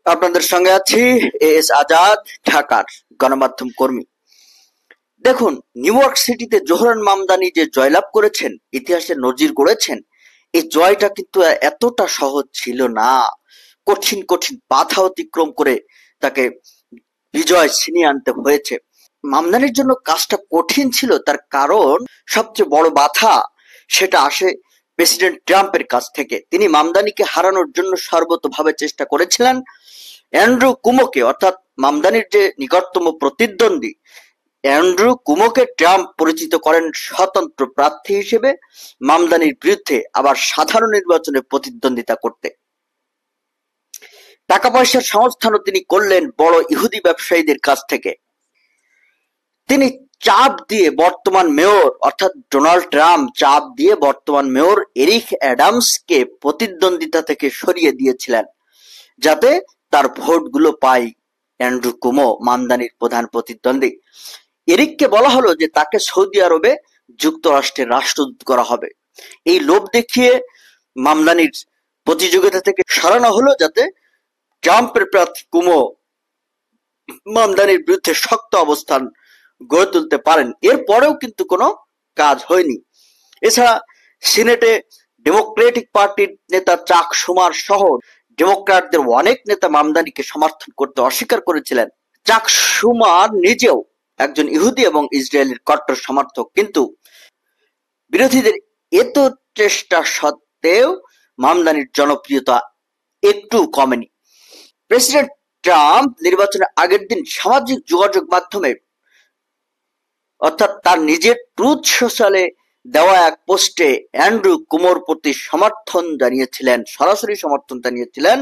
আপনাদের সঙ্গে আছি এস আজাদ, ঢাকার গণমাধ্যম কর্মী। দেখুন, নিউ ইয়র্ক সিটিতে জোহরান মামদানি যে জয়লাভ করেছেন, ইতিহাসে নজির গড়েছেন, এই জয়টা কিন্তু এতটা সহজ ছিল না। কঠিন কঠিন বাধা অতিক্রম করে তাকে বিজয় ছিনিয়ে আনতে হয়েছে। মামদানির জন্য কাজটা কঠিন ছিল, তার কারণ সবচেয়ে বড় বাধা সেটা আসে প্রেসিডেন্ট ট্রাম্পের কাছ থেকে। তিনি মামদানিকে হারানোর জন্য সর্বতভাবে চেষ্টা করেছিলেন। অ্যান্ড্রু কুমোকে, অর্থাৎ মামদানির যে নিকটতম প্রতিদ্বন্দ্বী, অ্যান্ড্রু কুমোকে ট্রাম্প পরিচিত করেন স্বতন্ত্র প্রার্থী হিসেবে মামদানির বিরুদ্ধে আবার সাধারণ নির্বাচনে প্রতিদ্বন্দ্বিতা করতে। টাকা পয়সার সংস্থানও তিনি করলেন বড় ইহুদি ব্যবসায়ীদের কাছ থেকে। তিনি চাপ দিয়ে বর্তমান মেয়র অর্থাৎ ডোনাল্ড ট্রাম্প চাপ দিয়ে বর্তমান মেয়র এরিক অ্যাডামসকে প্রতিদ্বন্দ্বিতা থেকে সরিয়ে দিয়েছিলেন, যাতে তার ভোটগুলো পায় অ্যান্ড্রু কুমো, মামদানির প্রধান প্রতিদ্বন্দ্বী। এরিককে বলা হলো যে তাকে সৌদি আরবে যুক্তরাষ্ট্রের রাষ্ট্রদূত করা হবে। এই লোভ দেখিয়ে মামদানির প্রতিযোগিতা থেকে সরানো হলো, যাতে ট্রাম্পের প্রার্থী কুমো মামদানির বিরুদ্ধে শক্ত অবস্থান গড়ে তুলতে পারেন। এরপরেও কিন্তু কোনো কাজ হয়নি। এছাড়া সিনেটে ডেমোক্রেটিক পার্টির নেতা চাক শুমার সহ ডেমোক্র্যাটদের অনেক নেতা মামদানিকে সমর্থন করতে অস্বীকার করেছিলেন। চাক শুমার নিজেও একজন ইহুদি এবং ইসরায়েলের কট্টর সমর্থক, কিন্তু বিরোধীদের এত চেষ্টা সত্ত্বেও মামদানির জনপ্রিয়তা একটু কমেনি। প্রেসিডেন্ট ট্রাম্প নির্বাচনের আগের দিন সামাজিক যোগাযোগ মাধ্যমে অর্থাৎ তার নিজের ট্রুথ সোশ্যালে দেওয়া এক পোস্টে অ্যান্ড্রু কুমোর প্রতি সরাসরি সমর্থন জানিয়েছিলেন,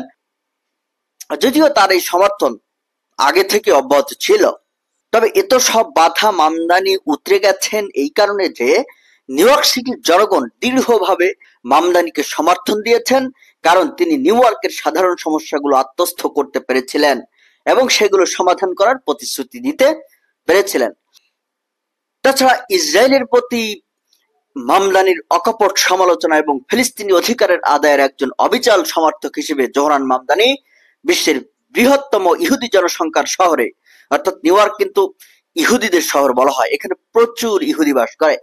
যদিও তার এই সমর্থন আগে থেকে অব্যাহত ছিল। তবে এত সব বাধা মামদানি উতরে গেছেন এই কারণে যে নিউ ইয়র্ক সিটির জনগণ দৃঢ়ভাবে মামদানিকে সমর্থন দিয়েছেন, কারণ তিনি নিউ ইয়র্কের সাধারণ সমস্যাগুলো আত্মস্থ করতে পেরেছিলেন এবং সেগুলো সমাধান করার প্রতিশ্রুতি দিতে পেরেছিলেন। তাছাড়া ইসরায়েলের প্রতি মামদানির অকপট সমালোচনা এবং ফিলিস্তিনি অধিকারের আদায়ের একজন অবিচল সমর্থক হিসেবে জোহরান মামদানি বিশ্বের বৃহত্তম ইহুদি জনসংখ্যার শহরে, অর্থাৎ নিউ ইয়র্ক কিন্তু ইহুদিদের শহর বলা হয়, এখানে প্রচুর ইহুদি বাস করে।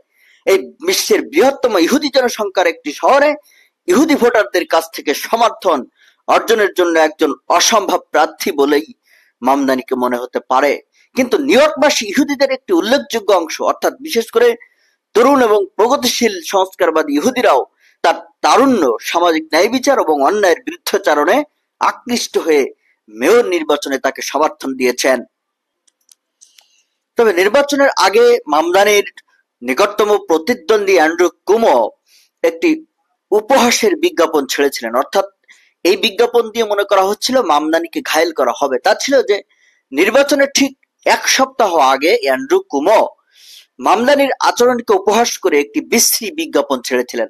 এই বিশ্বের বৃহত্তম ইহুদি জনসংখ্যার একটি শহরে ইহুদি ভোটারদের কাছ থেকে সমর্থন অর্জনের জন্য একজন অসম্ভব প্রার্থী বলেই মামদানিকে মনে হতে পারে। কিন্তু নিউ ইয়র্কবাসী ইহুদিদের একটি উল্লেখযোগ্য অংশ, অর্থাৎ বিশেষ করে তরুণ এবং প্রগতিশীল সংস্কারবাদী ইহুদিরাও তার তারুণ্য, সামাজিক ন্যায় বিচার এবং অন্যায়ের বিরুদ্ধাচরণে আকৃষ্ট হয়ে মেয়র নির্বাচনে তাকে সমর্থন দিয়েছেন। তবে নির্বাচনের আগে মামদানির নিকটতম প্রতিদ্বন্দ্বী অ্যান্ড্রু কুমো একটি উপহাসের বিজ্ঞাপন ছেড়েছিলেন, অর্থাৎ এই বিজ্ঞাপন দিয়ে মনে করা হচ্ছিল মামদানিকে ঘায়েল করা হবে। তা ছিল যে নির্বাচনের ঠিক এক সপ্তাহ আগে অ্যান্ড্রু কুমো মামদানির আচরণকে উপহাস করে একটি বিশ্রী বিজ্ঞাপন ছেড়েছিলেন,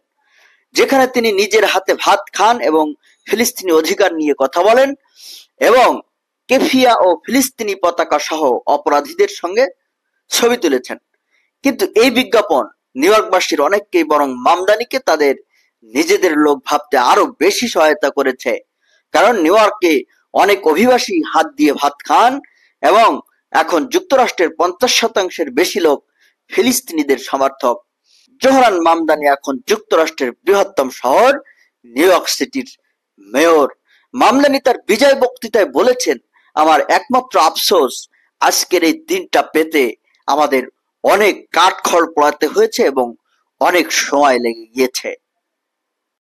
যেখানে তিনি নিজের হাতে ভাত খান এবং ফিলিস্তিনি অধিকার নিয়ে কথা বলেন এবং কেফিয়া ও ফিলিস্তিনি পতাকা সহ অপরাধীদের সঙ্গে ছবি তুলেছেন। কিন্তু এই বিজ্ঞাপন নিউ ইয়র্কবাসীর অনেককেই বরং মামদানিকে তাদের নিজেদের লোক ভাবতে আরো বেশি সহায়তা করেছে, কারণ নিউ ইয়র্কে অনেক অভিবাসী হাত দিয়ে ভাত খান এবং এখন যুক্তরাষ্ট্রের 50% বেশি লোক ফিলিস্তিনিদের সমর্থক। জোহরান মামদানি এখন যুক্তরাষ্ট্রের বৃহত্তম শহর নিউ ইয়র্ক সিটির মেয়র। মামদানি তার বিজয় বক্তৃতায় বলেছেন, আমার একমাত্র আফসোস আজকের এই দিনটা পেতে আমাদের অনেক কাঠখড় পোড়াতে হয়েছে এবং অনেক সময় লেগে গিয়েছে।